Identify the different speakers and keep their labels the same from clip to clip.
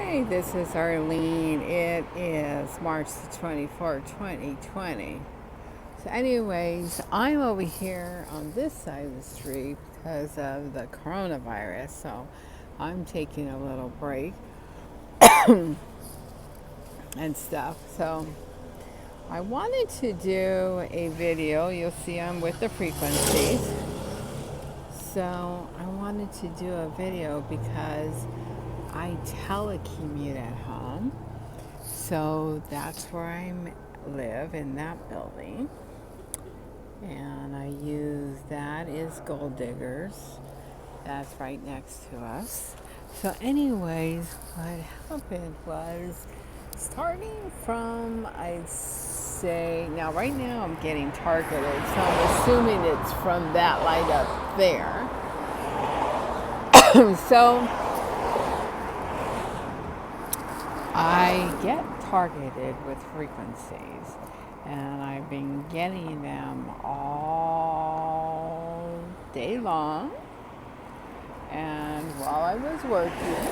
Speaker 1: Hey, this is Arlene. It is March the 24th, 2020. So, anyways, I'm over here on this side of the street because of the coronavirus. So, I'm taking a little break and stuff. So, I wanted to do a video. You'll see I'm with the frequencies. So, I wanted to do a video because I telecommute at home. So that's where I live, in that building. And I use that is Gold Diggers. That's right next to us. So, anyways, what happened was starting from, I'd say, now right now I'm getting targeted, so I'm assuming it's from that light up there. So, I get targeted with frequencies, and I've been getting them all day long and while I was working.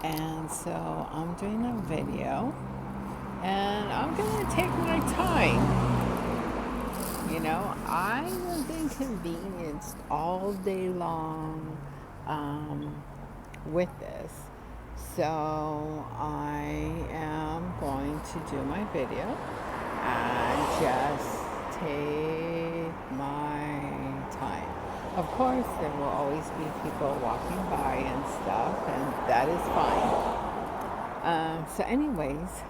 Speaker 1: And so I'm doing a video, and I'm going to take my time. I was inconvenienced all day long with this. So I am going to do my video and just take my time. Of course, there will always be people walking by and stuff, and that is fine. So, anyways,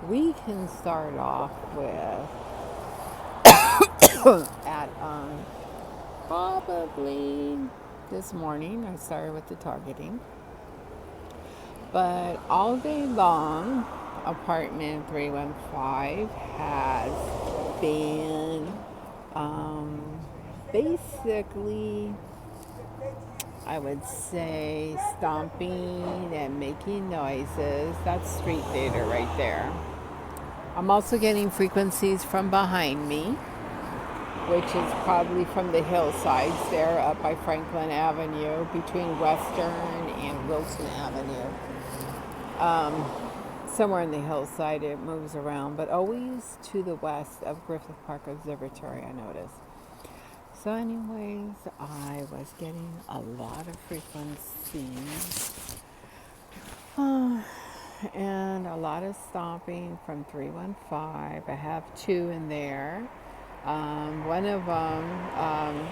Speaker 1: we can start off with at probably this morning. I started with the targeting. But all day long, apartment 315 has been basically, I would say, stomping and making noises. That's street theater right there. I'm also getting frequencies from behind me, which is probably from the hillsides there up by Franklin Avenue between Western and Wilson Avenue. Somewhere in the hillside it moves around, but always to the west of Griffith Park Observatory, I noticed. So, anyways, I was getting a lot of frequencies and a lot of stomping from 315. I have two in there. One of them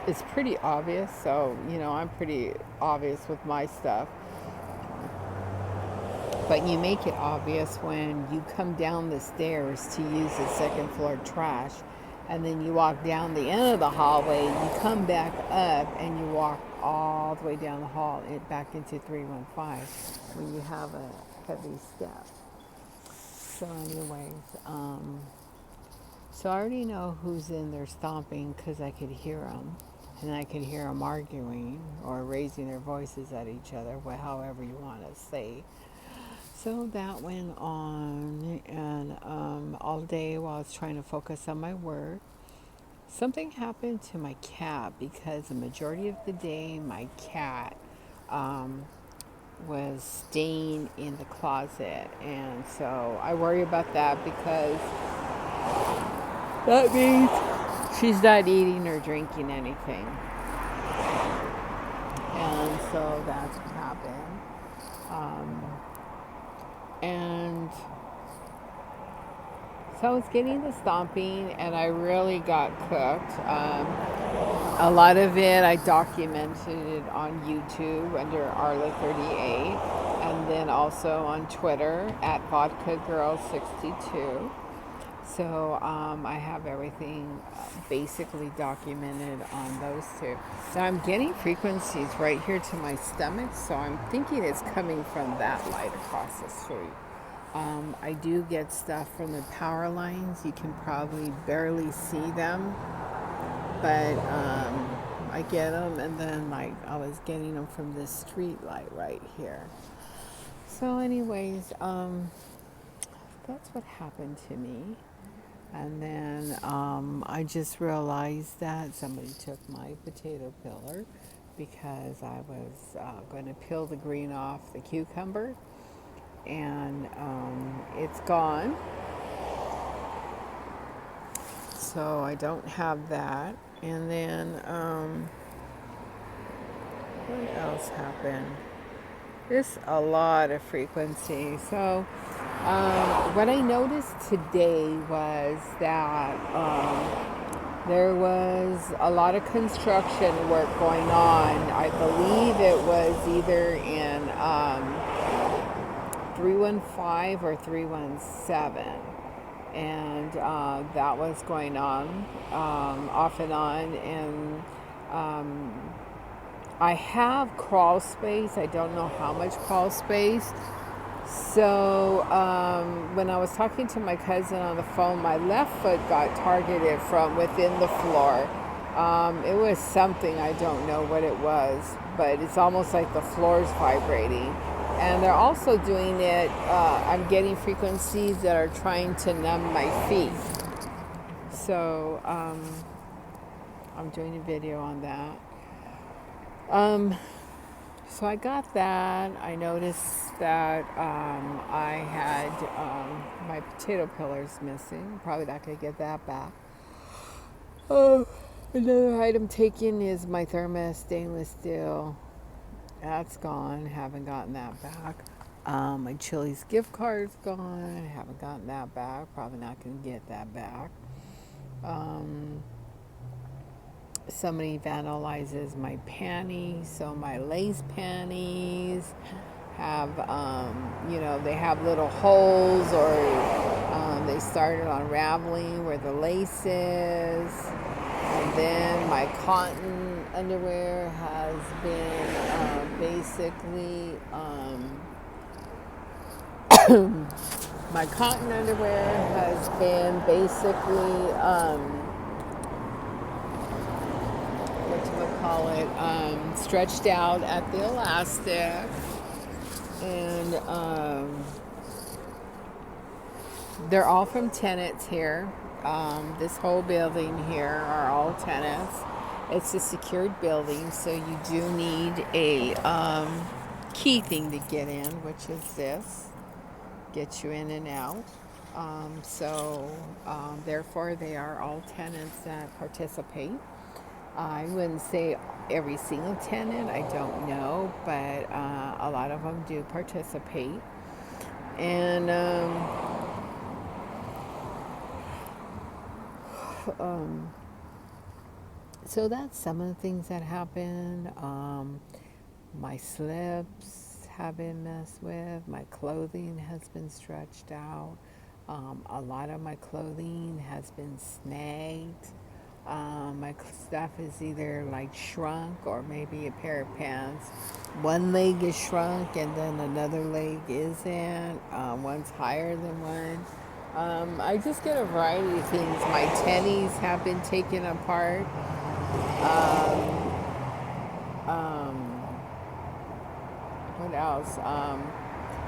Speaker 1: is pretty obvious, so I'm pretty obvious with my stuff. But you make it obvious when you come down the stairs to use the second floor trash, and then you walk down the end of the hallway, you come back up, and you walk all the way down the hall back into 315 when you have a heavy step. So, anyways, so I already know who's in there stomping because I could hear them. And I could hear them arguing or raising their voices at each other, however you want to say. So that went on, and all day while I was trying to focus on my work, something happened to my cat because the majority of the day my cat was staying in the closet, and so I worry about that because that means she's not eating or drinking anything, and so that's what happened. And so I was getting the stomping, and I really got cooked. A lot of it I documented it on YouTube under Arla38, and then also on Twitter at VodkaGirl62. So I have everything basically documented on those two. Now I'm getting frequencies right here to my stomach, so I'm thinking it's coming from that light across the street. I do get stuff from the power lines. You can probably barely see them, but I get them, and then like I was getting them from this street light right here. So, anyways, that's what happened to me. And then I just realized that somebody took my potato peeler because I was going to peel the green off the cucumber, and it's gone. So I don't have that. And then what else happened? There's a lot of frequency. So what I noticed today was that there was a lot of construction work going on. I believe it was either in 315 or 317. And that was going on off and on. And I have crawl space. I don't know how much crawl space. So when I was talking to my cousin on the phone, my left foot got targeted from within the floor. It was something, I don't know what it was, but it's almost like the floor's vibrating. And they're also doing it, I'm getting frequencies that are trying to numb my feet. So I'm doing a video on that. So I got that. I noticed that I had my potato pillars missing. Probably not going to get that back. Another item taken is my thermos stainless steel. That's gone. Haven't gotten that back. My Chili's gift card's gone. Haven't gotten that back. Probably not going to get that back. Somebody vandalizes my panties, so my lace panties have, they have little holes, or they started unraveling where the lace is. And then my cotton underwear has been basically, my cotton underwear has been basically, stretched out at the elastic, and they're all from tenants here. This whole building here are all tenants. It's a secured building, so you do need a key thing to get in, which is this. Get you in and out. Therefore, they are all tenants that participate. I wouldn't say every single tenant, I don't know, but a lot of them do participate. And so that's some of the things that happen. My slips have been messed with. My clothing has been stretched out. A lot of my clothing has been snagged. My stuff is either like shrunk, or maybe a pair of pants. One leg is shrunk and then another leg isn't. One's higher than one. I just get a variety of things. My tennies have been taken apart. What else?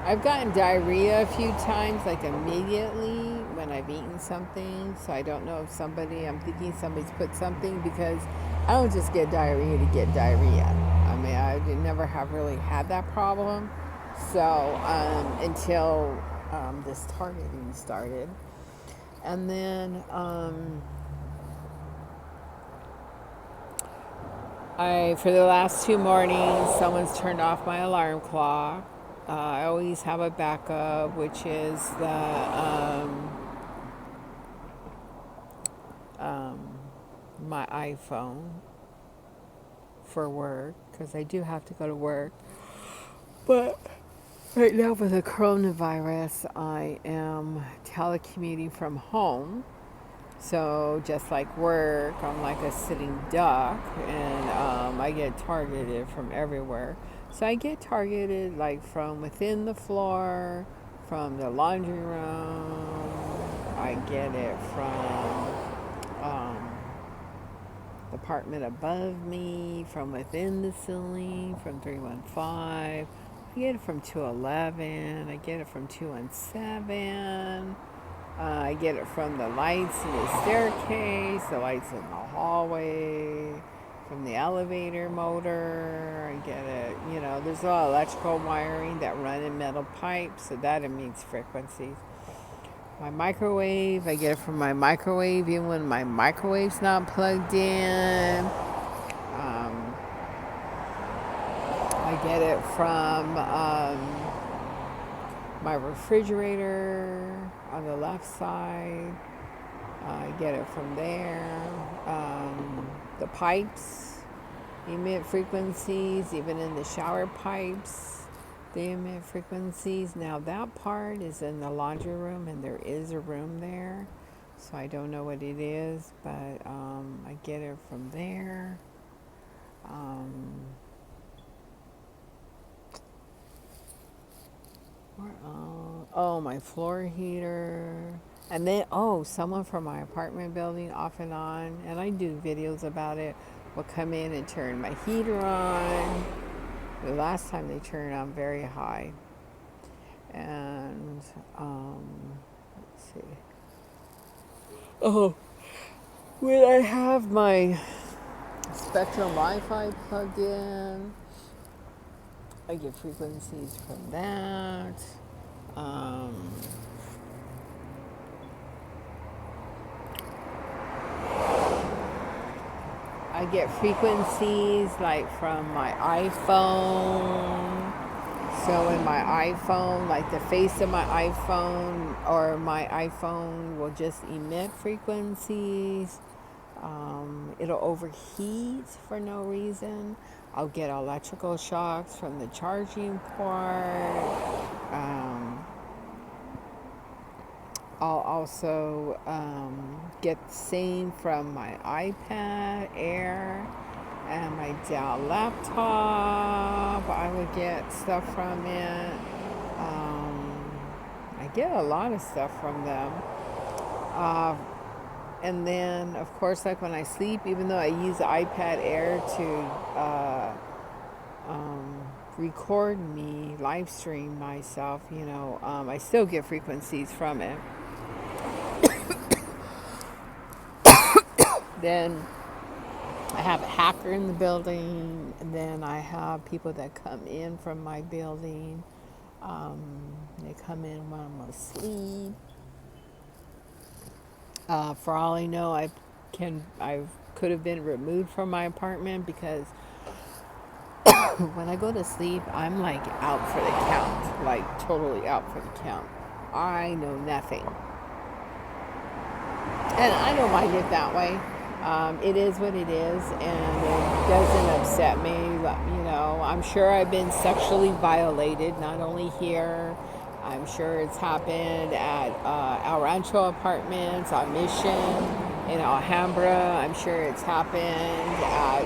Speaker 1: I've gotten diarrhea a few times, like immediately when I've eaten something. So I don't know if I'm thinking somebody's put something, because I don't just get diarrhea to get diarrhea. I mean, I never have really had that problem. So until this targeting started. And then for the last 2 mornings, someone's turned off my alarm clock. I always have a backup, which is my iPhone for work, because I do have to go to work. But right now with the coronavirus, I am telecommuting from home. So just like work, I'm like a sitting duck, and I get targeted from everywhere. So I get targeted like from within the floor, from the laundry room. I get it from the apartment above me, from within the ceiling, from 315. I get it from 211. I get it from 217. I get it from the lights in the staircase, the lights in the hallway, from the elevator motor. I get it, you know, there's a lot of electrical wiring that run in metal pipes, so that emits frequencies. My microwave, I get it from my microwave, even when my microwave's not plugged in. I get it from my refrigerator on the left side. I get it from there. The pipes emit frequencies, even in the shower pipes, they emit frequencies. Now that part is in the laundry room, and there is a room there, so I don't know what it is, but I get it from there. Oh, my floor heater. And then, someone from my apartment building off and on, and I do videos about it, will come in and turn my heater on. The last time they turned it on very high. And, let's see. Oh, when I have my Spectrum Wi-Fi plugged in, I get frequencies from that. I get frequencies like from my iPhone. So in my iPhone, like the face of my iPhone or my iPhone will just emit frequencies. It'll overheat for no reason. I'll get electrical shocks from the charging port. I'll also get the same from my iPad Air and my Dell laptop. I would get stuff from it. I get a lot of stuff from them. And then, of course, like when I sleep, even though I use the iPad Air to record me, live stream myself, I still get frequencies from it. Then I have a hacker in the building, and then I have people that come in from my building. They come in when I'm asleep. For all I know, I could have been removed from my apartment because when I go to sleep, I'm like out for the count, like totally out for the count. I know nothing, and I don't mind it that way. It is what it is, and it doesn't upset me. I'm sure I've been sexually violated, not only here. I'm sure it's happened at El Rancho Apartments on Mission in Alhambra. I'm sure it's happened at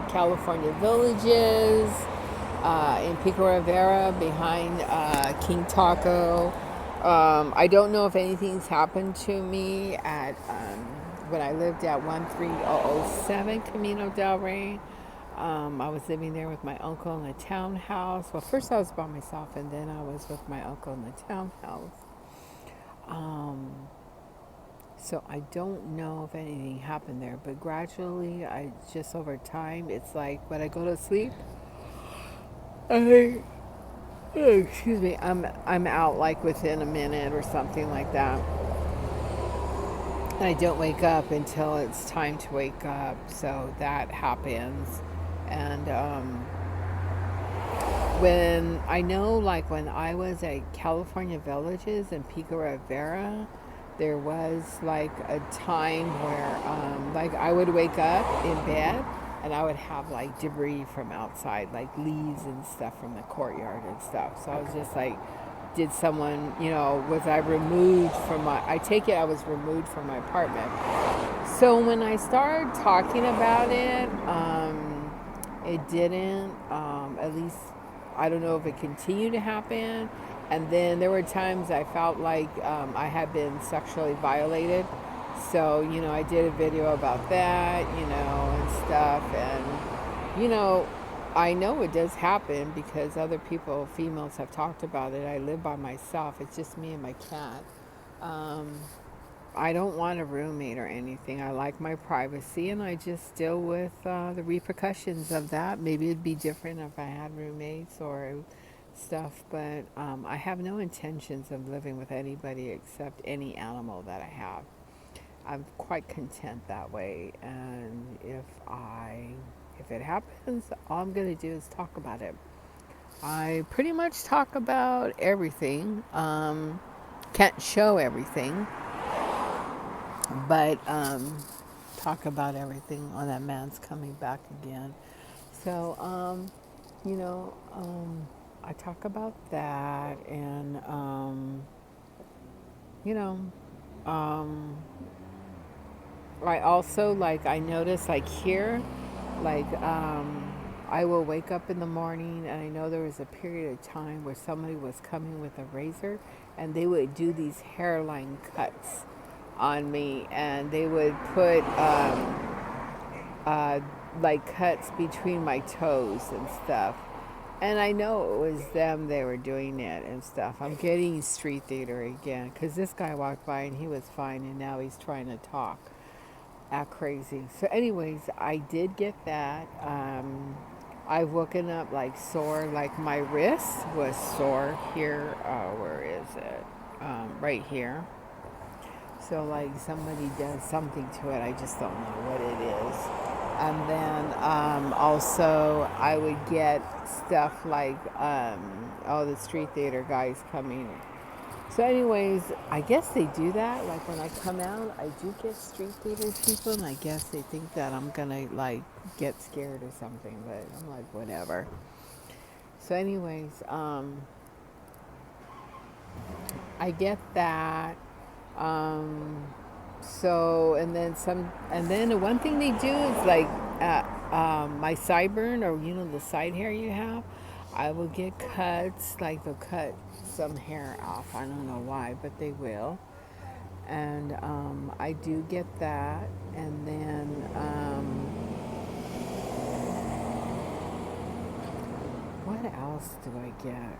Speaker 1: California Villages, in Pico Rivera behind King Taco. I don't know if anything's happened to me at when I lived at 13007 Camino del Rey. I was living there with my uncle in a townhouse. Well, first I was by myself, and then I was with my uncle in the townhouse. So I don't know if anything happened there, but gradually, just over time, it's like when I go to sleep, excuse me, I'm out like within a minute or something like that. And I don't wake up until it's time to wake up, so that happens. And when I know, like when I was at California Villages in Pico Rivera, there was like a time where like I would wake up in bed and I would have like debris from outside, like leaves and stuff from the courtyard and stuff. So I was just like, did someone, was I removed from I take it I was removed from my apartment. So when I started talking about it, it didn't, at least, I don't know if it continued to happen. And then there were times I felt like I had been sexually violated. So, I did a video about that, and stuff. And, I know it does happen because other people, females, have talked about it. I live by myself. It's just me and my cat. I don't want a roommate or anything. I like my privacy, and I just deal with the repercussions of that. Maybe it'd be different if I had roommates or stuff, but I have no intentions of living with anybody except any animal that I have. I'm quite content that way, and if it happens, all I'm gonna do is talk about it. I pretty much talk about everything. Can't show everything, but talk about everything. On that man's coming back again. So, you know, I talk about that, and you know, um, I also like I notice like here, like I will wake up in the morning, and I know there was a period of time where somebody was coming with a razor, and they would do these hairline cuts on me, and they would put uh, like cuts between my toes and stuff. And I know it was them, they were doing it and stuff. I'm getting street theater again because this guy walked by and he was fine, and now he's trying to talk, act crazy. So, anyways, I did get that. I've woken up like sore, like my wrist was sore here. Where is it? Right here. So, like somebody does something to it, I just don't know what it is. And then also, I would get stuff like, the street theater guys coming. So, anyways, I guess they do that. Like when I come out, I do get street theater people, and I guess they think that I'm gonna like get scared or something. But I'm like, whatever. So, anyways, I get that. Um, so, and then some, and then the one thing they do is like my sideburn, or the side hair you have. I will get cuts, like they'll cut some hair off. I don't know why, but they will. And I do get that. And then what else do I get?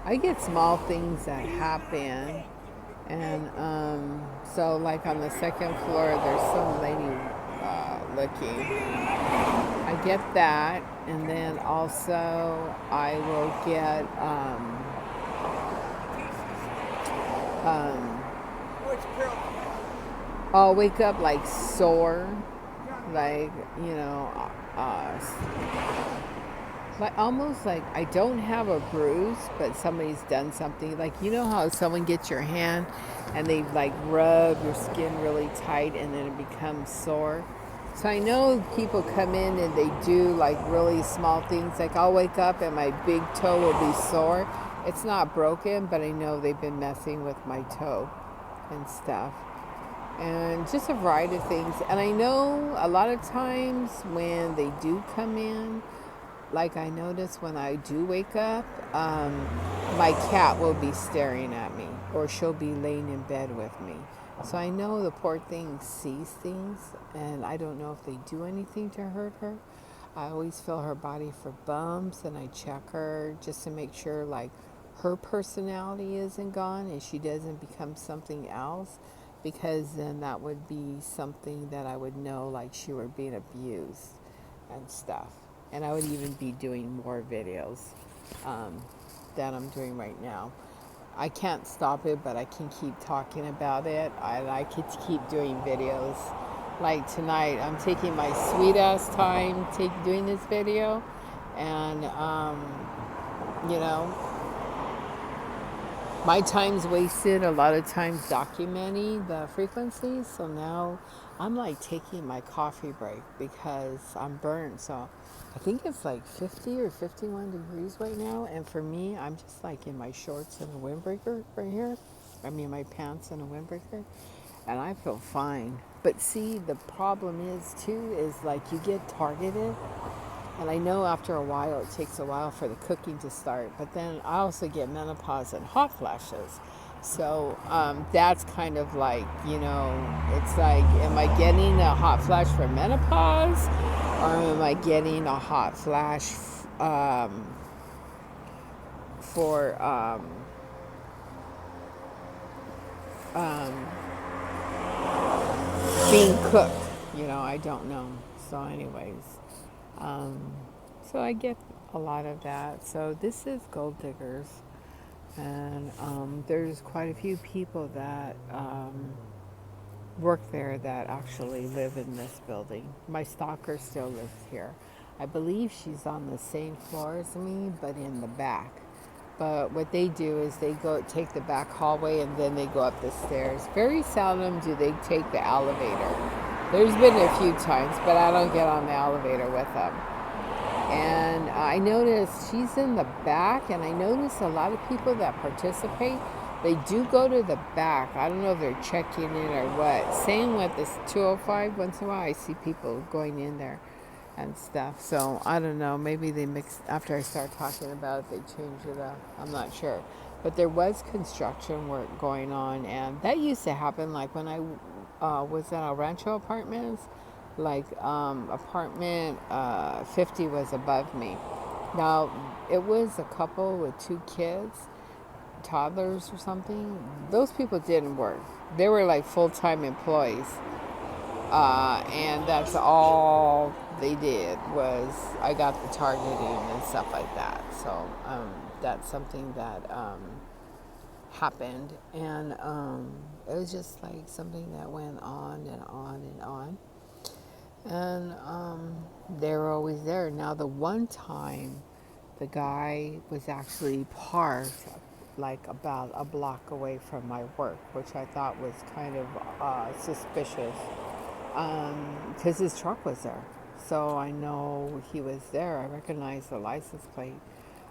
Speaker 1: I get small things that happen. And so, like on the second floor, there's some lady looking. I get that, and then also I will get um, I'll wake up like sore, like uh, like almost like I don't have a bruise, but somebody's done something. Like how someone gets your hand and they like rub your skin really tight, and then it becomes sore. So I know people come in and they do like really small things. Like I'll wake up and my big toe will be sore. It's not broken, but I know they've been messing with my toe and stuff. And just a variety of things. And I know a lot of times when they do come in, like I notice when I do wake up, my cat will be staring at me, or she'll be laying in bed with me. So I know the poor thing sees things, and I don't know if they do anything to hurt her. I always feel her body for bumps, and I check her just to make sure like her personality isn't gone and she doesn't become something else, because then that would be something that I would know like she were being abused and stuff. And I would even be doing more videos that I'm doing right now. I can't stop it, but I can keep talking about it. I like it to keep doing videos. Like tonight, I'm taking my sweet ass time doing this video, and you know, my time's wasted a lot of times documenting the frequencies. So now I'm like taking my coffee break because I'm burnt. So I think it's like 50 or 51 degrees right now. And for me, I'm just like in my shorts and a windbreaker right here. I mean, my pants and a windbreaker. And I feel fine. But see, the problem is too, is like you get targeted. And I know after a while, it takes a while for the cooking to start. But then I also get menopause and hot flashes. So that's kind of like, it's like, am I getting a hot flash for menopause? Or am I getting a hot flash for being cooked. I don't know. So, anyways, um, so I get a lot of that. So this is Gold Diggers, and there's quite a few people that work there that actually live in this building. My stalker still lives here. I believe she's on the same floor as me, but in the back. But what they do is they go take the back hallway and then they go up the stairs. Very seldom do they take the elevator. There's been a few times, but I don't get on the elevator with them. And I noticed she's in the back, and I notice a lot of people that participate, they do go to the back. I don't know if they're checking in or what. Same with this 205, once in a while I see people going in there and stuff. So I don't know, maybe they mix, after I start talking about it, they change it up. I'm not sure. But there was construction work going on, and that used to happen like when I was at El Rancho Apartments. Like apartment 50 was above me. Now, it was a couple with 2 kids, toddlers or something. Those people didn't work. They were like full-time employees. And that's all they did was I got the targeting and stuff like that. So that's something that happened. And it was just like something that went on and on and on. And they were always there. Now, the one time the guy was actually parked like about a block away from my work, which I thought was kind of suspicious because his truck was there. So I know he was there. I recognized the license plate.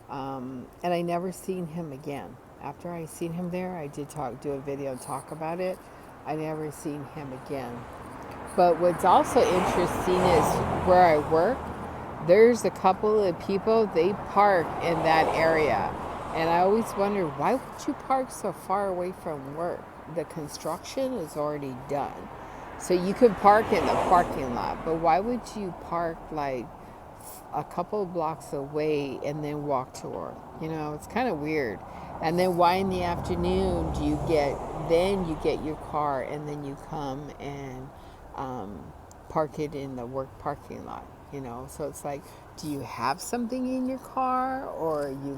Speaker 1: And I never seen him again. After I seen him there, I did do a video talk about it. I never seen him again. But what's also interesting is where I work, there's a couple of people, they park in that area. And I always wonder, why would you park so far away from work? The construction is already done. So you could park in the parking lot, but why would you park like a couple of blocks away and then walk to work? It's kind of weird. And then why in the afternoon do you get your car and then you come and park it in the work parking lot, So it's like, do you have something in your car, or you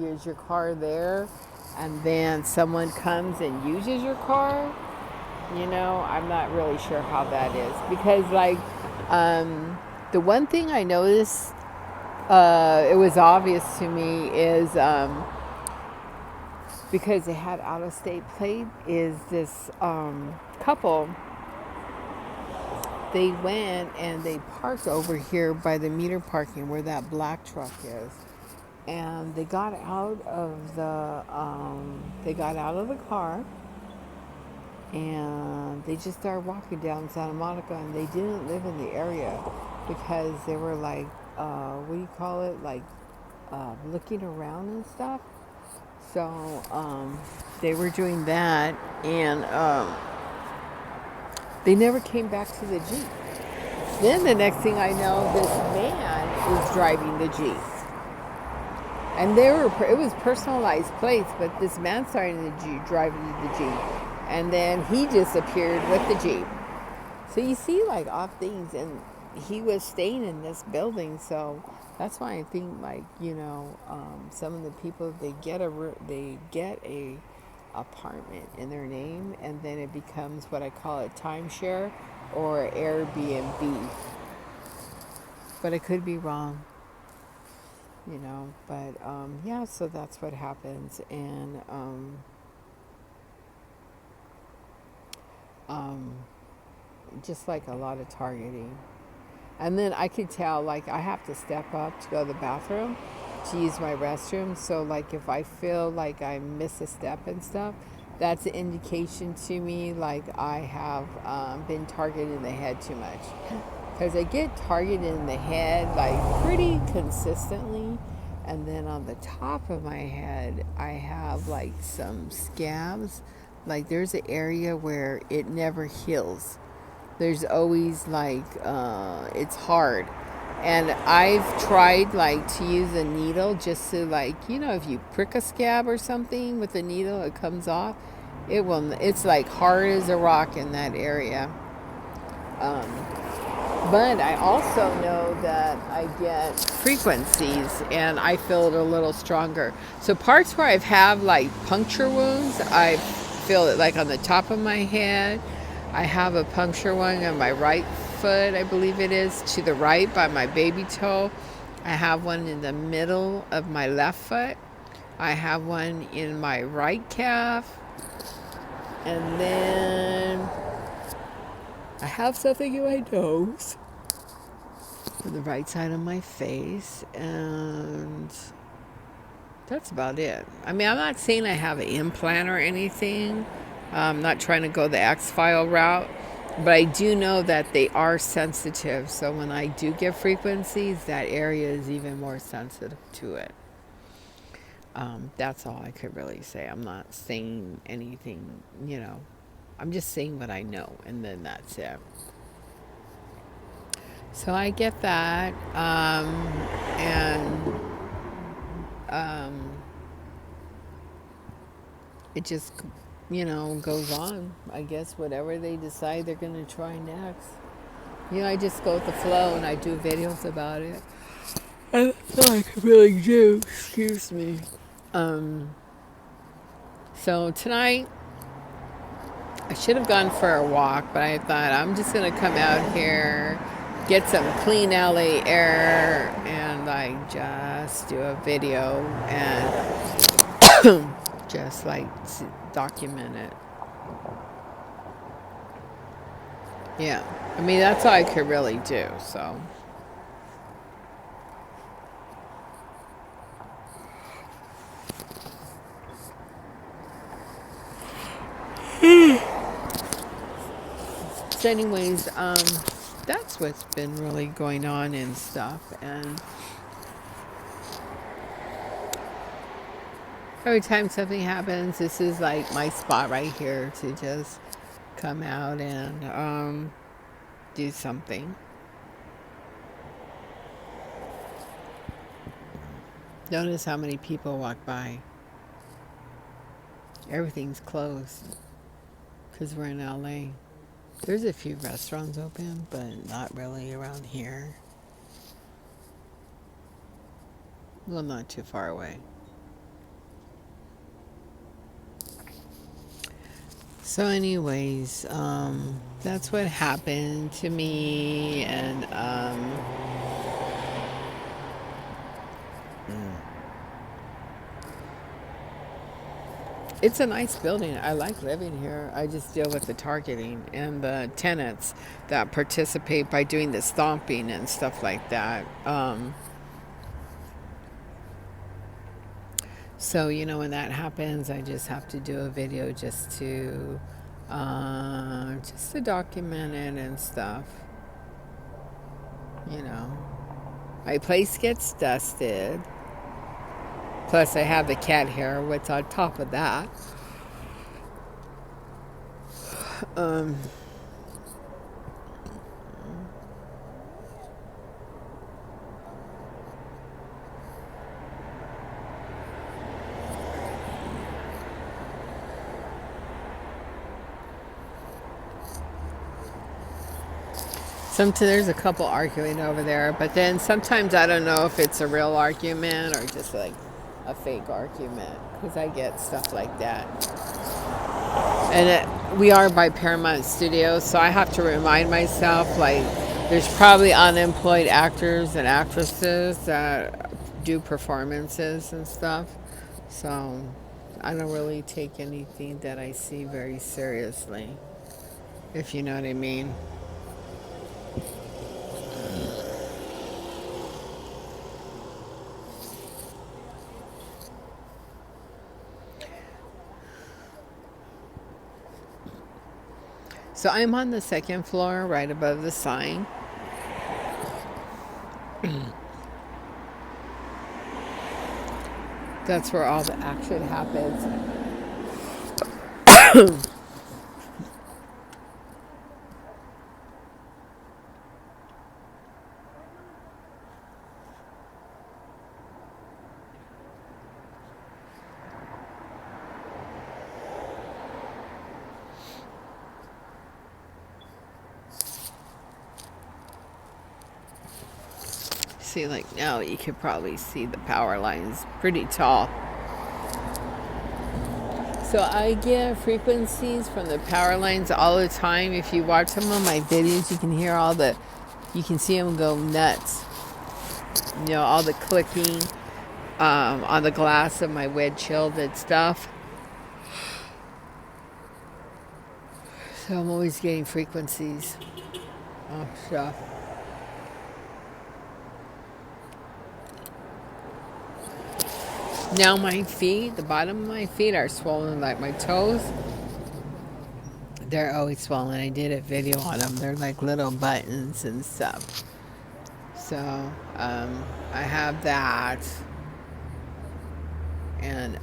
Speaker 1: use your car there and then someone comes and uses your car? I'm not really sure how that is, because like the one thing I noticed, it was obvious to me, is because they had out-of-state plate, is this couple, they went and they parked over here by the meter parking where that black truck is, and they got out of the car and they just started walking down Santa Monica, and they didn't live in the area because they were like what do you call it, like looking around and stuff. So they were doing that, and they never came back to the Jeep. Then the next thing I know, this man is driving the Jeep. And it was personalized plates, but this man started driving the Jeep. And then he disappeared with the Jeep. So you see like odd things, and he was staying in this building, so that's why I think like, some of the people, they get a apartment in their name, and then it becomes what I call a timeshare or Airbnb. But I could be wrong, but yeah, so that's what happens. And just like a lot of targeting. And then I could tell, like, I have to step up to go to the bathroom to use my restroom. So, like, if I feel like I miss a step and stuff, that's an indication to me, like, I have been targeted in the head too much. Because I get targeted in the head, like, pretty consistently. And then on the top of my head, I have, like, some scabs. Like, there's an area where it never heals. There's always like, it's hard. And I've tried like to use a needle just to, like, if you prick a scab or something with a needle, it comes off. It's like hard as a rock in that area. Um, but I also know that I get frequencies and I feel it a little stronger. So parts where I've had like puncture wounds, I feel it like on the top of my head. I have a puncture wound on my right foot, I believe it is, to the right by my baby toe. I have one in the middle of my left foot. I have one in my right calf. And then I have something in my nose on the right side of my face. And that's about it. I mean, I'm not saying I have an implant or anything. I'm not trying to go the X-File route. But I do know that they are sensitive. So when I do get frequencies, that area is even more sensitive to it. That's all I could really say. I'm not saying anything, I'm just saying what I know, and then that's it. So I get that. And it just, goes on. I guess whatever they decide they're going to try next. I just go with the flow and I do videos about it. And that's all I can really do. Excuse me. So tonight, I should have gone for a walk, but I thought I'm just going to come out here, get some clean LA air, and I just do a video and just like document it. Yeah. I mean, that's all I could really do, so. So anyways, that's what's been really going on and stuff. And every time something happens, this is like my spot right here to just come out and do something. Notice how many people walk by. Everything's closed because we're in LA. There's a few restaurants open, but not really around here. Well, not too far away. So anyways, that's what happened to me, and it's a nice building. I like living here. I just deal with the targeting and the tenants that participate by doing the stomping and stuff like that. So, when that happens, I just have to do a video just to document it and stuff. My place gets dusted. Plus, I have the cat hair. What's on top of that? There's a couple arguing over there, but then sometimes I don't know if it's a real argument or just like a fake argument, because I get stuff like that. And we are by Paramount Studios, so I have to remind myself, like, there's probably unemployed actors and actresses that do performances and stuff. So I don't really take anything that I see very seriously, if you know what I mean. So I'm on the second floor, right above the sign. That's where all the action happens. see, like now you could probably see the power lines pretty tall. So I get frequencies from the power lines all the time. If you watch some of my videos, you can hear you can see them go nuts. You know, all the clicking on the glass of my windshield and stuff. So I'm always getting frequencies of stuff. Now my feet, the bottom of my feet are swollen, like my toes. They're always swollen. I did a video on them. They're like little buttons and stuff. So I have that. And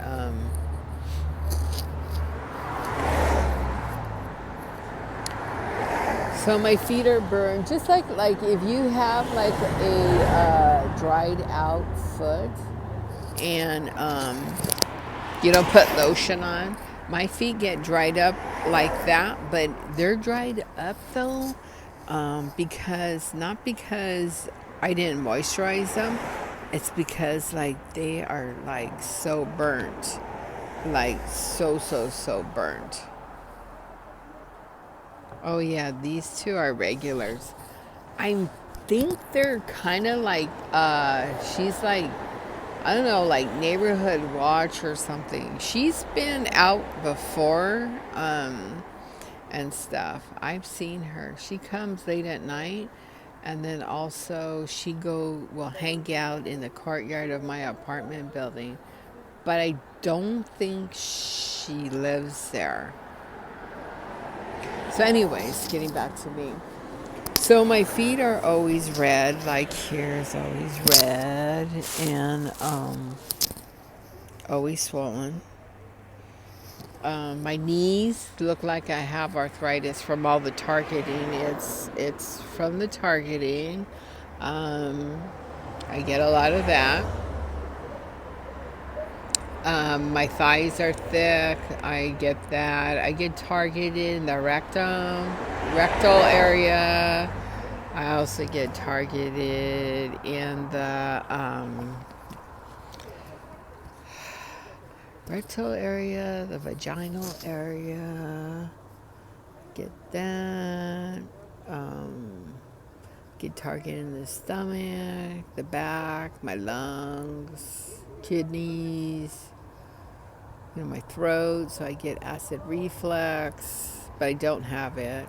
Speaker 1: so my feet are burned. Just like if you have like a dried out foot and you don't put lotion on, my feet get dried up like that, but they're dried up though because not because I didn't moisturize them, it's because like they are like so burnt, like so burnt. Oh yeah, these two are regulars. I think they're kind of like she's like, I don't know, like Neighborhood Watch or something. She's been out before and stuff. I've seen her. She comes late at night, and then also she will hang out in the courtyard of my apartment building. But I don't think she lives there. So anyways, getting back to me. So my feet are always red, like here's always red, and always swollen. My knees look like I have arthritis from all the targeting. It's from the targeting. I get a lot of that. My thighs are thick. I get that. I get targeted in the rectal area. I also get targeted in the rectal area, the vaginal area. Get that. Get targeted in the stomach, the back, my lungs, kidneys, my throat. So I get acid reflux, but I don't have it.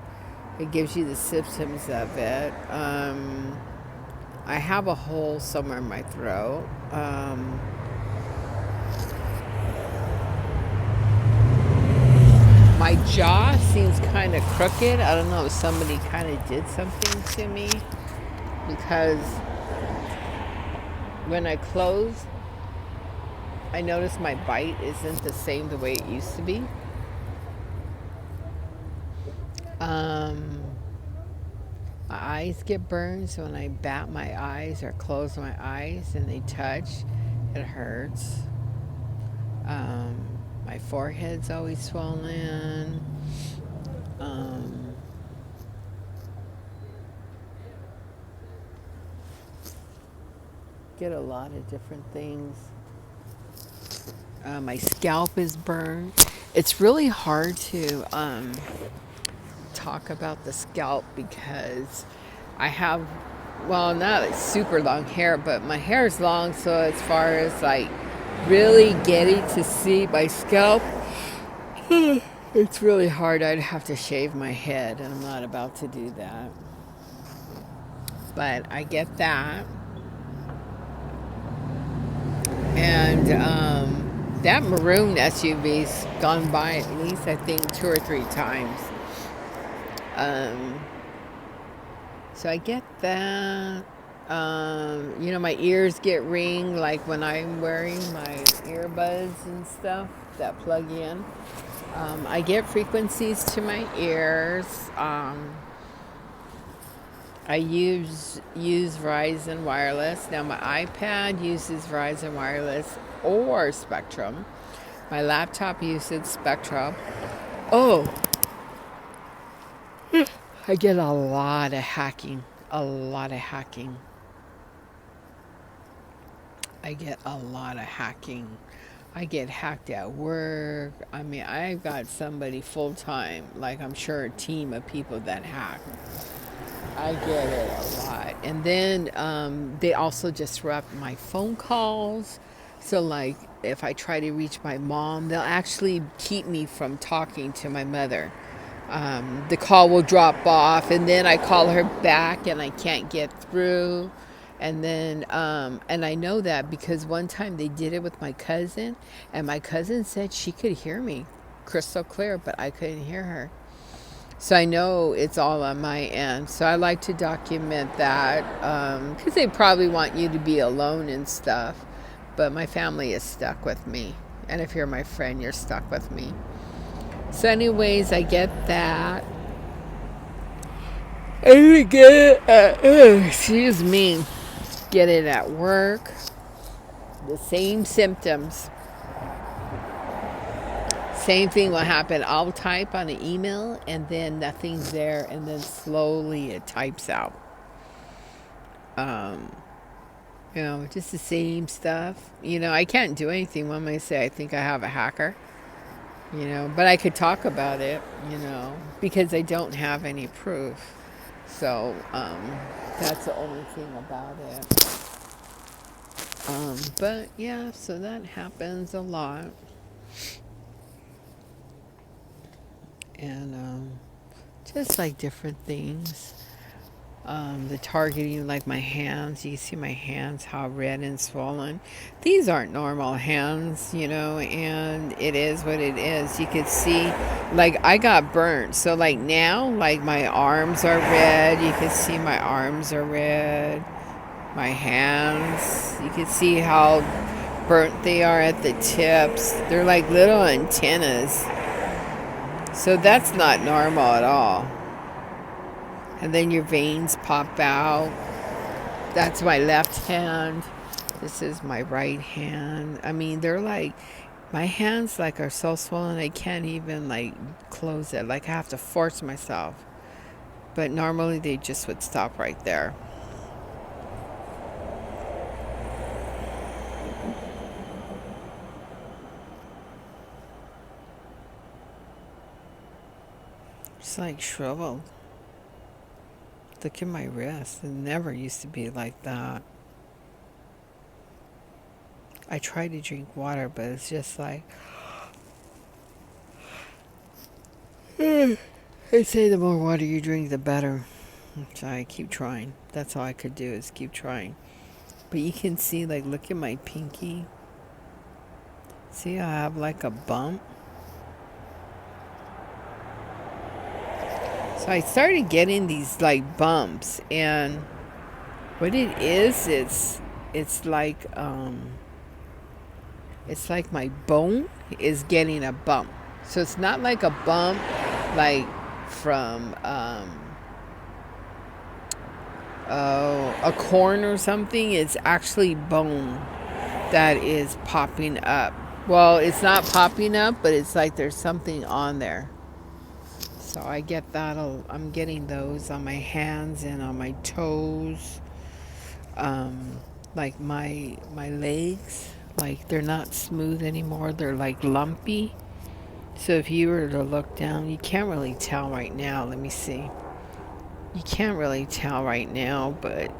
Speaker 1: It gives you the symptoms of it. I have a hole somewhere in my throat. My jaw seems kind of crooked. I don't know if somebody kind of did something to me, because when I close, I notice my bite isn't the same the way it used to be. My eyes get burned, so when I bat my eyes or close my eyes and they touch, it hurts. My forehead's always swollen. Get a lot of different things. My scalp is burned. It's really hard to talk about the scalp because I have, well, not like super long hair, but my hair is long, so as far as like really getting to see my scalp, it's really hard. I'd have to shave my head, and I'm not about to do that. But I get that. And that maroon SUV's gone by at least, I think, 2 or 3 times. So I get that. My ears get ringed, like when I'm wearing my earbuds and stuff that plug in. I get frequencies to my ears. I use Verizon Wireless. Now my iPad uses Verizon Wireless or Spectrum. My laptop uses Spectrum. Oh, I get a lot of hacking. I get a lot of hacking. I get hacked at work. I mean, I've got somebody full time, like I'm sure a team of people that hack. I get it a lot. And then they also disrupt my phone calls. So, like, if I try to reach my mom, they'll actually keep me from talking to my mother. The call will drop off, and then I call her back, and I can't get through. And then, and I know that because one time they did it with my cousin, and my cousin said she could hear me crystal clear, but I couldn't hear her. So I know it's all on my end. So I like to document that because they probably want you to be alone and stuff. But my family is stuck with me. And if you're my friend, you're stuck with me. So anyways, I get that. And we get excuse me, get it at work. The same symptoms. Same thing will happen. I'll type on an email and then nothing's there, and then slowly it types out. Just the same stuff. I can't do anything when I say I think I have a hacker. But I could talk about it, because I don't have any proof. So that's the only thing about it. But yeah, so that happens a lot. And just like different things. The targeting, like my hands, you see my hands, how red and swollen. These aren't normal hands, and it is what it is. You could see, like, I got burnt. So, like, now, like, my arms are red. You can see my arms are red. My hands, you can see how burnt they are at the tips. They're like little antennas. So that's not normal at all. And then your veins pop out. That's my left hand. This is my right hand. I mean, they're like, my hands like are so swollen I can't even like close it. Like I have to force myself. But normally they just would stop right there. It's like shriveled. Look at my wrist. It never used to be like that. I try to drink water, but it's just like... They say the more water you drink, the better. So I keep trying. That's all I could do is keep trying. But you can see, like, look at my pinky. See, I have like a bump. So I started getting these like bumps, and what it is, it's like my bone is getting a bump. So it's not like a bump like from a corn or something. It's actually bone that is popping up. Well, it's not popping up, but it's like there's something on there. So I get that. I'm getting those on my hands and on my toes. Like my legs, like they're not smooth anymore. They're like lumpy. So if you were to look down, you can't really tell right now. Let me see. You can't really tell right now, but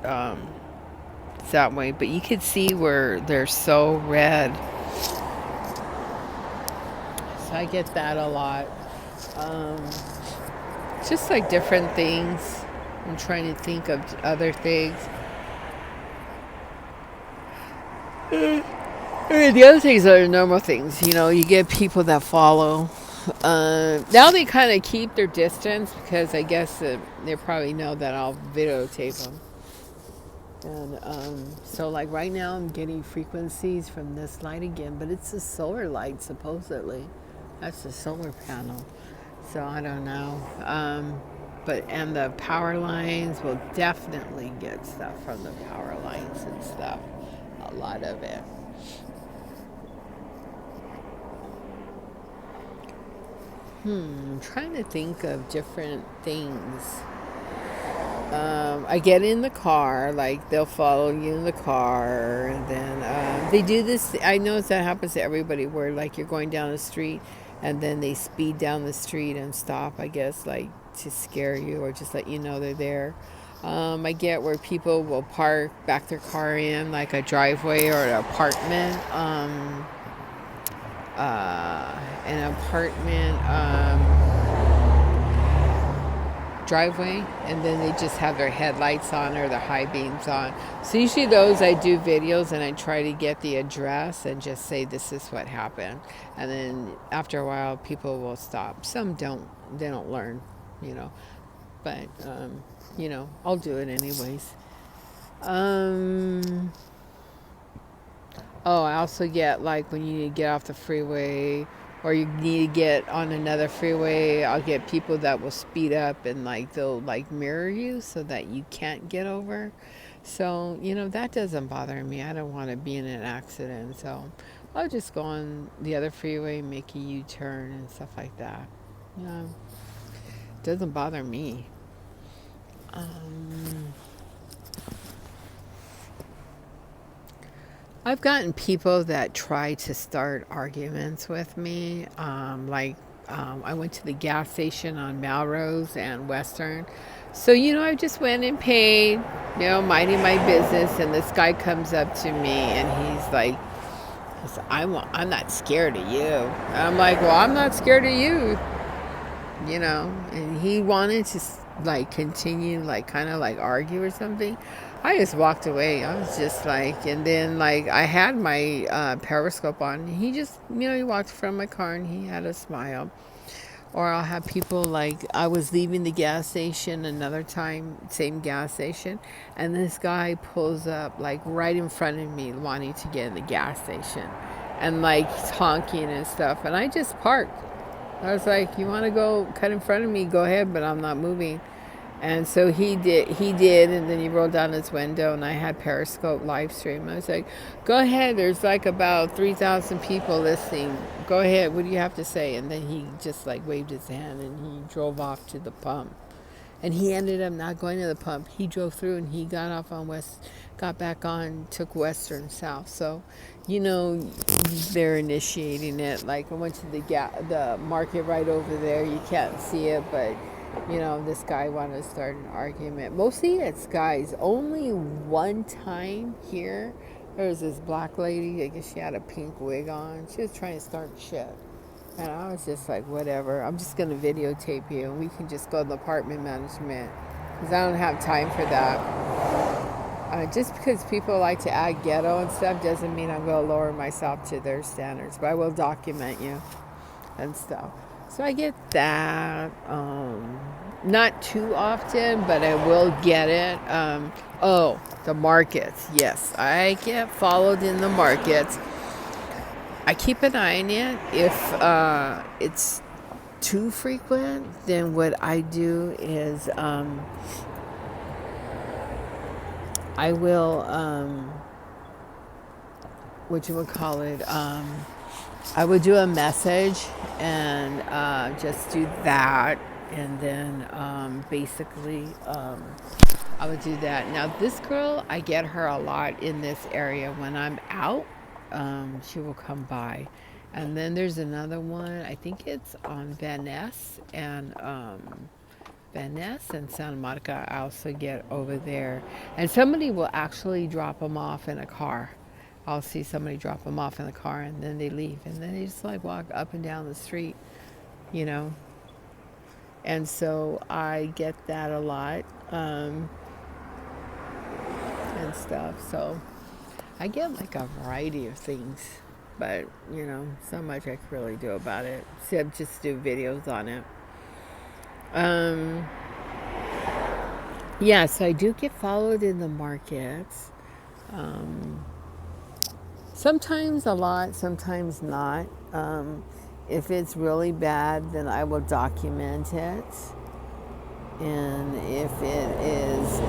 Speaker 1: it's that way. But you could see where they're so red. So I get that a lot. Just like different things. I'm trying to think of other things. The other things are normal things. You get people that follow. Now they kind of keep their distance because I guess they probably know that I'll videotape them. And so like right now I'm getting frequencies from this light again, but it's a solar light supposedly. That's the solar panel. So I don't know. And the power lines will definitely get stuff from the power lines and stuff. A lot of it. I'm trying to think of different things. I get in the car, like they'll follow you in the car, and then they do this. I notice that happens to everybody, where like you're going down the street, and then they speed down the street and stop. I guess like to scare you or just let you know they're there. I get where people will back their car in like a driveway or an apartment. An apartment. Driveway, and then they just have their headlights on or their high beams on. So usually those I do videos, and I try to get the address and just say this is what happened, and then after a while people will stop. Some don't, they don't learn, you know, but I'll do it anyways. Oh, I also get like when you need to get off the freeway or you need to get on another freeway, I'll get people that will speed up and like they'll like mirror you so that you can't get over. So, that doesn't bother me. I don't want to be in an accident. So I'll just go on the other freeway, make a U-turn and stuff like that. It doesn't bother me. I've gotten people that try to start arguments with me. I went to the gas station on Melrose and Western. So, I just went and paid, minding my business. And this guy comes up to me and he's like, I'm not scared of you. And I'm like, well, I'm not scared of you. And he wanted to like continue, like kind of like argue or something. I just walked away. I was just like, and then like I had my Periscope on. He just, he walked from my car and he had a smile. Or I'll have people like, I was leaving the gas station another time, same gas station, and this guy pulls up like right in front of me wanting to get in the gas station and like honking and stuff. And I just parked. I was like, you want to go cut in front of me? Go ahead, but I'm not moving. And so he did, and then he rolled down his window, and I had Periscope live stream. I was like, go ahead, there's like about 3,000 people listening. Go ahead, what do you have to say? And then he just like waved his hand, and he drove off to the pump. And he ended up not going to the pump. He drove through, and he got off on got back on, took Western South. So, they're initiating it. Like I went to the market right over there. You can't see it, but this guy wanted to start an argument. Mostly it's guys. Only one time here, there was this black lady. I guess she had a pink wig on. She was trying to start shit. And I was just like, whatever. I'm just going to videotape you. And we can just go to the apartment management. Because I don't have time for that. Just because people like to add ghetto and stuff doesn't mean I'm going to lower myself to their standards. But I will document you and stuff. So I get that. Not too often, but I will get it. The markets. Yes, I get followed in the markets. I keep an eye on it. If it's too frequent, then what I do is I will, I would do a message and just do that. And then basically I would do that. Now this girl, I get her a lot in this area when I'm out. She will come by. And then there's another one, I think it's on Van Ness and Santa Monica. I also get over there. And somebody will actually drop them off in a car. I'll see somebody drop them off in the car and then they leave. And then they just like walk up and down the street, And so I get that a lot and stuff. So I get like a variety of things. But, so much I could really do about it. Except just do videos on it. Yes, I do get followed in the markets. Sometimes a lot, sometimes not. If it's really bad, then I will document it. And if it is,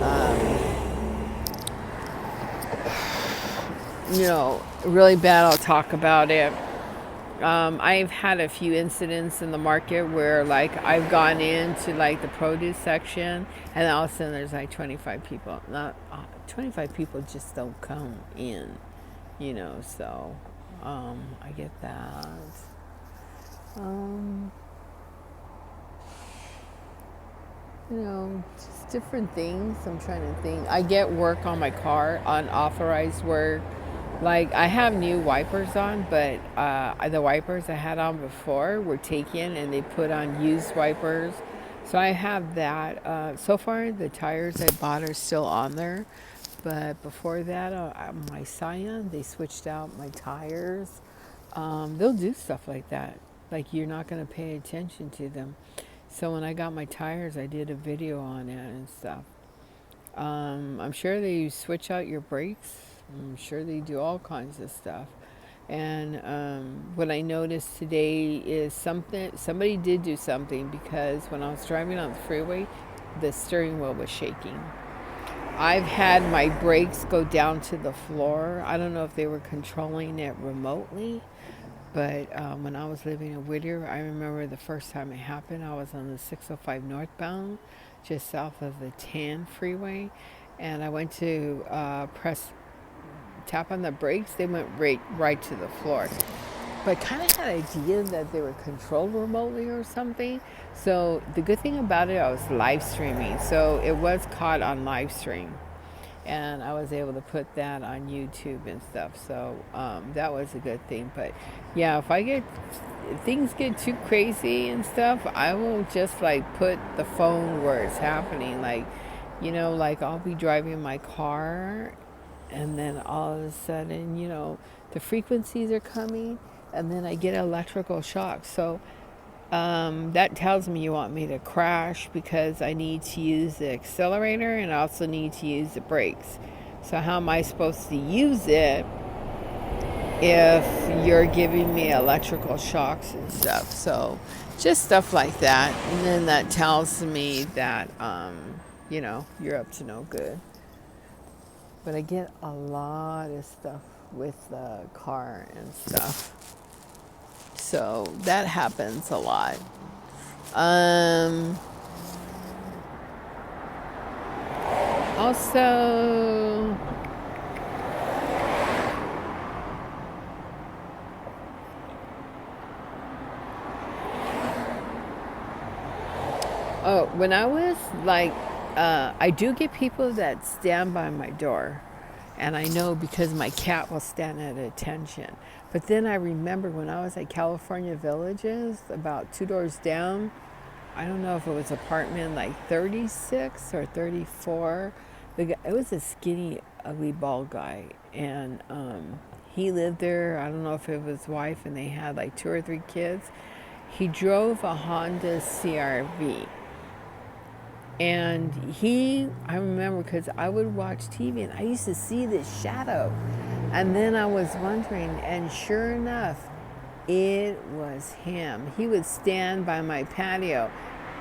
Speaker 1: really bad, I'll talk about it. I've had a few incidents in the market where like I've gone into like the produce section and all of a sudden there's like 25 people. Not 25 people just don't come in, you know. So I get that. Um, you know, just different things. I'm trying to think. I get work on my car, unauthorized work. Like I have new wipers on, but the wipers I had on before were taken, and they put on used wipers. So I have that. So far, the tires I bought are still on there, but before that, my Scion, they switched out my tires. They'll do stuff like that. Like you're not going to pay attention to them. So when I got my tires, I did a video on it and stuff. I'm sure they switch out your brakes. I'm sure they do all kinds of stuff. And what I noticed today is somebody did do something because when I was driving on the freeway, the steering wheel was shaking. I've had my brakes go down to the floor. I don't know if they were controlling it remotely, but when I was living in Whittier, I remember the first time it happened. I was on the 605 northbound, just south of the 10 freeway, and I went to tap on the brakes. They went right to the floor. But I kind of had an idea that they were controlled remotely or something. So the good thing about it, I was live streaming, so it was caught on live stream, and I was able to put that on YouTube and stuff. So that was a good thing. But yeah, if things get too crazy and stuff, I will just like put the phone where it's happening. Like, you know, like I'll be driving my car, and then all of a sudden, you know, the frequencies are coming, and then I get electrical shock. So that tells me you want me to crash because I need to use the accelerator and I also need to use the brakes. So how am I supposed to use it if you're giving me electrical shocks and stuff? So just stuff like that. And then that tells me that, you know, you're up to no good. But I get a lot of stuff with the car and stuff. So that happens a lot. Also, oh, when I was like, I do get people that stand by my door. And I know because my cat will stand at attention. But then I remember when I was at California Villages, about 2 doors down, I don't know if it was apartment like 36 or 34. It was a skinny, ugly, bald guy. And he lived there. I don't know if it was his wife, and they had like 2 or 3 kids. He drove a Honda CRV. And I remember because I would watch TV and I used to see this shadow. And then I was wondering, and sure enough, it was him. He would stand by my patio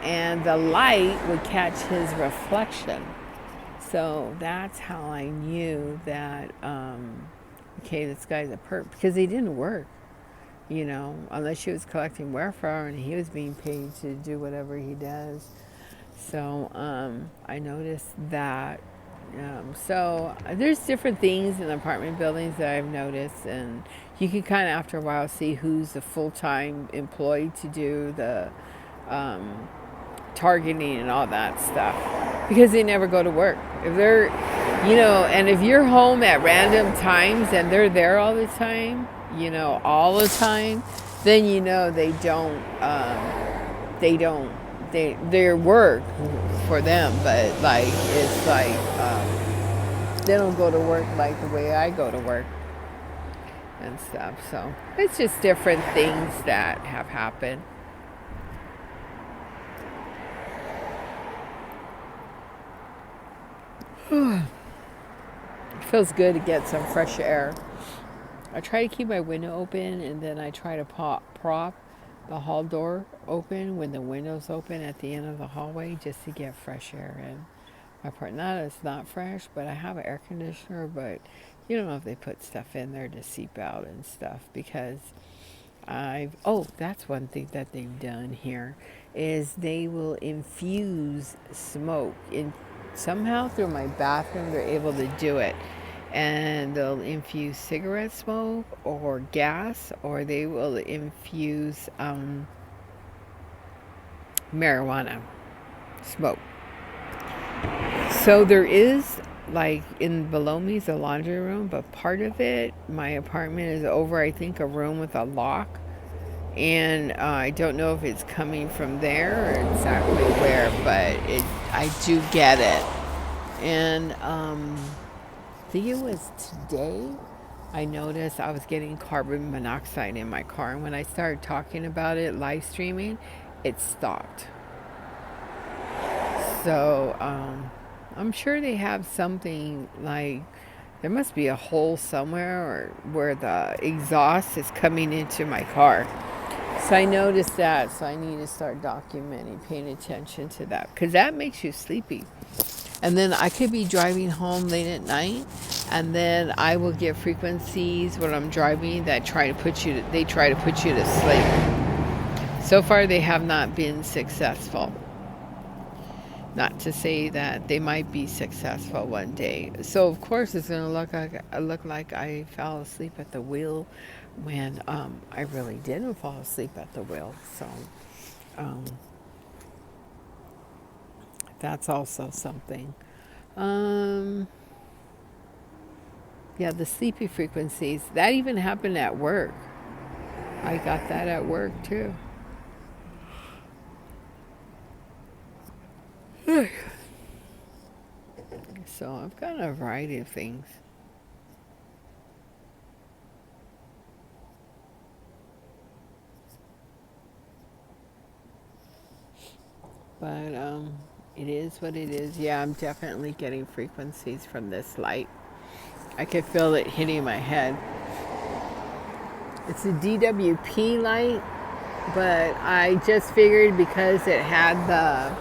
Speaker 1: and the light would catch his reflection. So that's how I knew that, okay, this guy's a perp, because he didn't work, you know, unless she was collecting welfare and he was being paid to do whatever he does. So I noticed that. So there's different things in apartment buildings that I've noticed, and you can kind of after a while see who's a full-time employee to do the targeting and all that stuff, because they never go to work. If they're, you know, and if you're home at random times and they're there all the time, you know, all the time, then you know they don't their work for them, but like it's like they don't go to work like the way I go to work and stuff. So it's just different things that have happened. It feels good to get some fresh air. I try to keep my window open, and then I try to prop the hall door open when the window's open at the end of the hallway, just to get fresh air in. My part, not it's not fresh, but I have an air conditioner, but you don't know if they put stuff in there to seep out and stuff, because That's one thing that they've done here is they will infuse smoke in somehow through my bathroom. They're able to do it, and they'll infuse cigarette smoke or gas, or they will infuse marijuana smoke. So there is, like, in below me is a laundry room, but part of it, my apartment is over, I think, a room with a lock. And I don't know if it's coming from there or exactly where, but I do get it. And I think it was today I noticed I was getting carbon monoxide in my car. And when I started talking about it, live streaming, it stopped. So I'm sure they have something like, there must be a hole somewhere or where the exhaust is coming into my car. So I noticed that, so I need to start documenting, paying attention to that, because that makes you sleepy. And then I could be driving home late at night, and then I will get frequencies when I'm driving that try to put you to sleep. So far, they have not been successful. Not to say that they might be successful one day. So of course it's going to look like I fell asleep at the wheel when I really didn't fall asleep at the wheel. So that's also something. Yeah, the sleepy frequencies, that even happened at work. I got that at work too. So I've got a variety of things. But it is what it is. Yeah, I'm definitely getting frequencies from this light. I can feel it hitting my head. It's a DWP light, but I just figured because it had the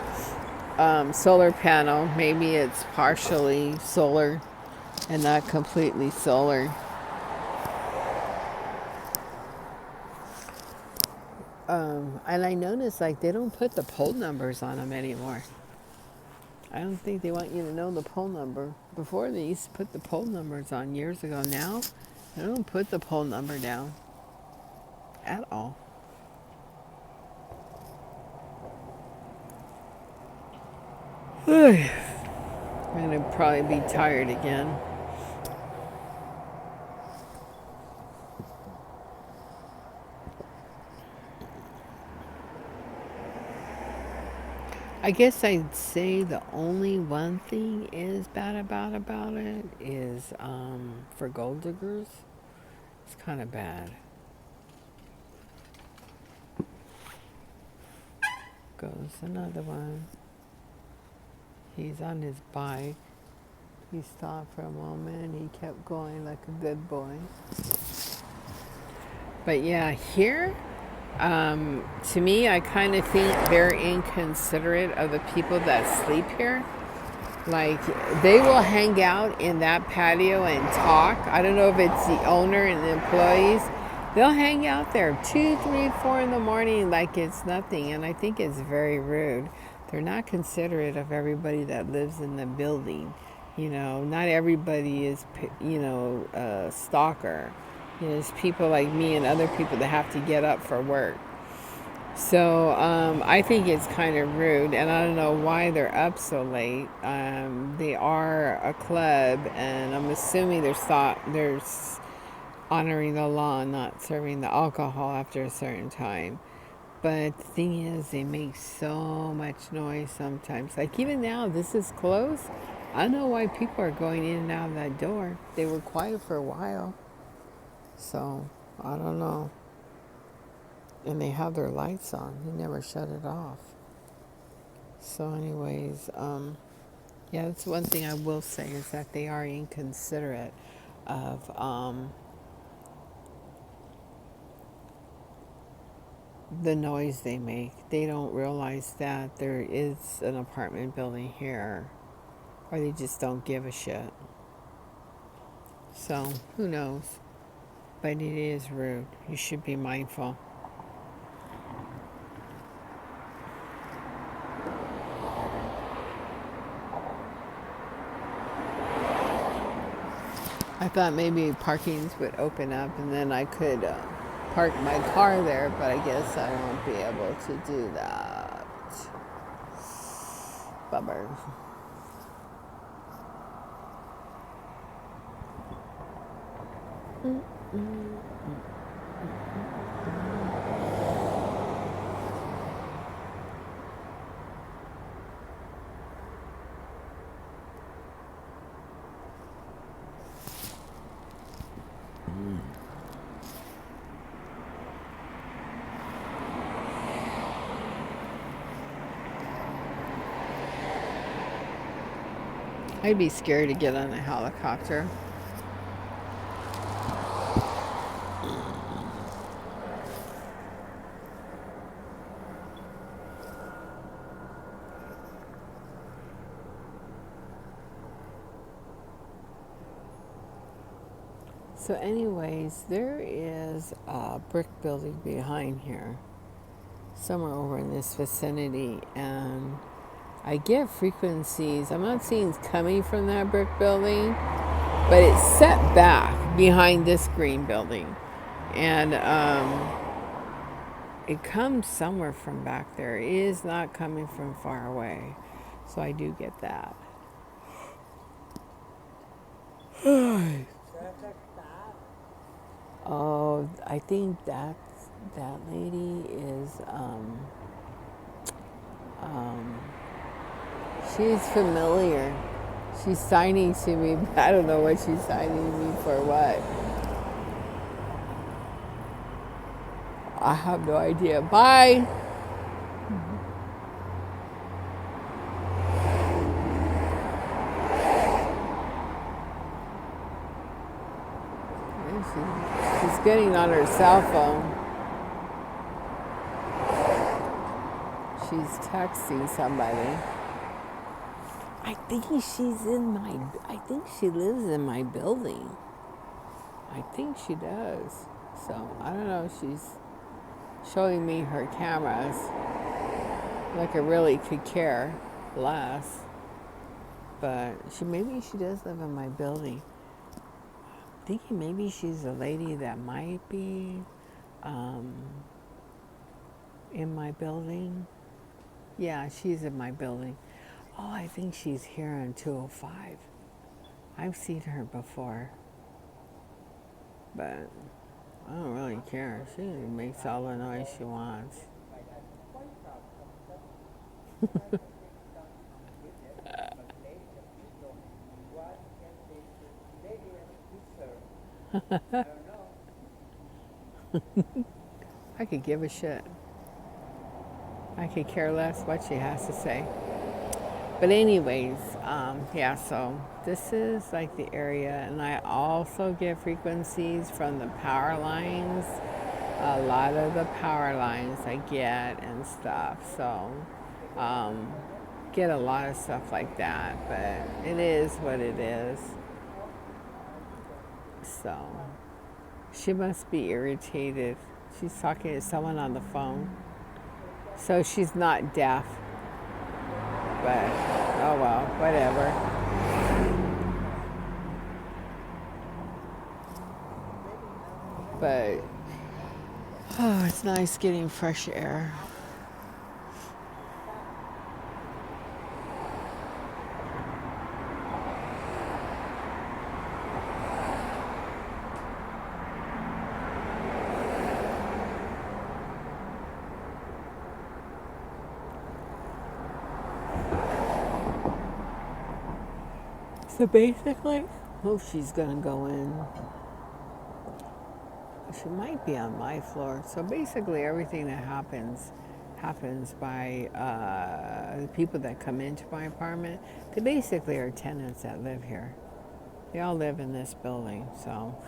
Speaker 1: solar panel, maybe it's partially solar and not completely solar. And I noticed, like, they don't put the pole numbers on them anymore. I don't think they want you to know the pole number. Before, they used to put the pole numbers on years ago. Now, they don't put the pole number down at all. I'm going to probably be tired again. I guess I'd say the only one thing is bad about it is for gold diggers, it's kind of bad. Goes another one. He's on his bike. He stopped for a moment. He kept going like a good boy. But yeah, here, to me, I kind of think they're inconsiderate of the people that sleep here. Like, they will hang out in that patio and talk. I don't know if it's the owner and the employees. They'll hang out there 2, 3, 4 in the morning like it's nothing. And I think it's very rude. They're not considerate of everybody that lives in the building. You know, not everybody is, a stalker. You know, there's people like me and other people that have to get up for work. So I think it's kind of rude, and I don't know why they're up so late. They are a club, and I'm assuming they're honoring the law and not serving the alcohol after a certain time. But the thing is, they make so much noise sometimes. Like, even now, this is closed. I don't know why people are going in and out of that door. They were quiet for a while. So, I don't know. And they have their lights on. They never shut it off. So anyways, yeah, that's one thing I will say is that they are inconsiderate of the noise they make. They don't realize that there is an apartment building here, or they just don't give a shit. So, who knows? but it is rude. You should be mindful. I thought maybe parkings would open up and then I could park my car there, but I guess I won't be able to do that. Bummer. I'd be scared to get on a helicopter. So anyways, there is a brick building behind here, somewhere over in this vicinity, and I get frequencies. I'm not seeing it's coming from that brick building, but it's set back behind this green building. And it comes somewhere from back there. It is not coming from far away. So I do get that. Oh, I think that lady is she's familiar. She's signing to me, but I don't know what she's signing me for what. I have no idea. Bye. She's getting on her cell phone. She's texting somebody. I think she lives in my building. I think she does. So I don't know. She's showing me her cameras. Like I really could care less. But maybe she does live in my building. I'm thinking maybe she's a lady that might be in my building. Yeah, she's in my building. Oh, I think she's here in 205. I've seen her before. But I don't really care. She makes all the noise she wants. I could give a shit. I could care less what she has to say. But anyways, yeah, so this is like the area, and I also get frequencies from the power lines. A lot of the power lines I get and stuff, so get a lot of stuff like that, but it is what it is. So she must be irritated. She's talking to someone on the phone, so she's not deaf. But, oh well, whatever. But, oh, it's nice getting fresh air. So basically, oh, she's gonna go in. She might be on my floor. So basically, everything that happens by the people that come into my apartment. They basically are tenants that live here. They all live in this building. So,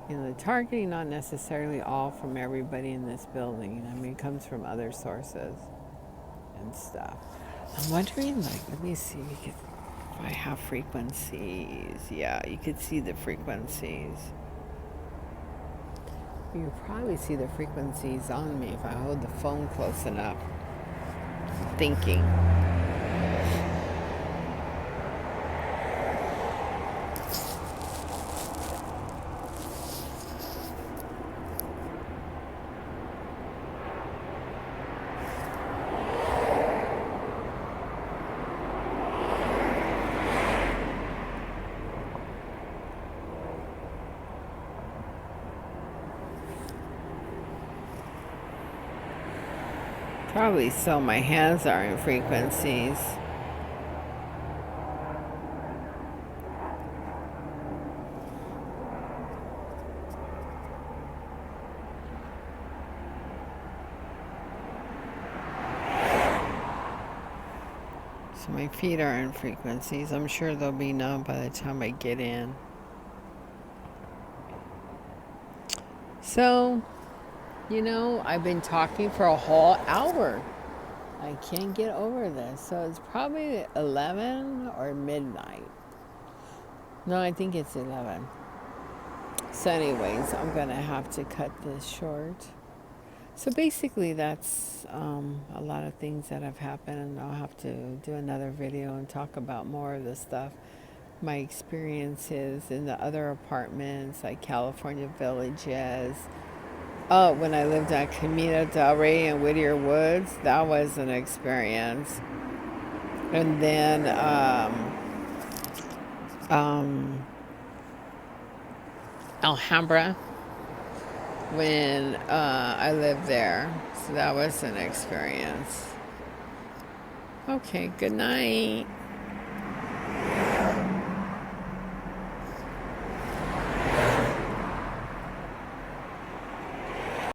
Speaker 1: you know, the targeting not necessarily all from everybody in this building. I mean, it comes from other sources and stuff. I'm wondering, like, let me see if I have frequencies. Yeah, you could see the frequencies. You probably see the frequencies on me if I hold the phone close enough. Thinking. Probably so my hands are in frequencies. So my feet are in frequencies. I'm sure they'll be numb by the time I get in. So, I've been talking for a whole hour. I can't get over this. So it's probably 11 or midnight. No, I think it's 11. So anyways, I'm going to have to cut this short. So basically that's a lot of things that have happened, and I'll have to do another video and talk about more of this stuff. My experiences in the other apartments, like California Villages. Oh, when I lived at Camino del Rey in Whittier Woods, that was an experience. And then Alhambra, when I lived there. So that was an experience. Okay, good night.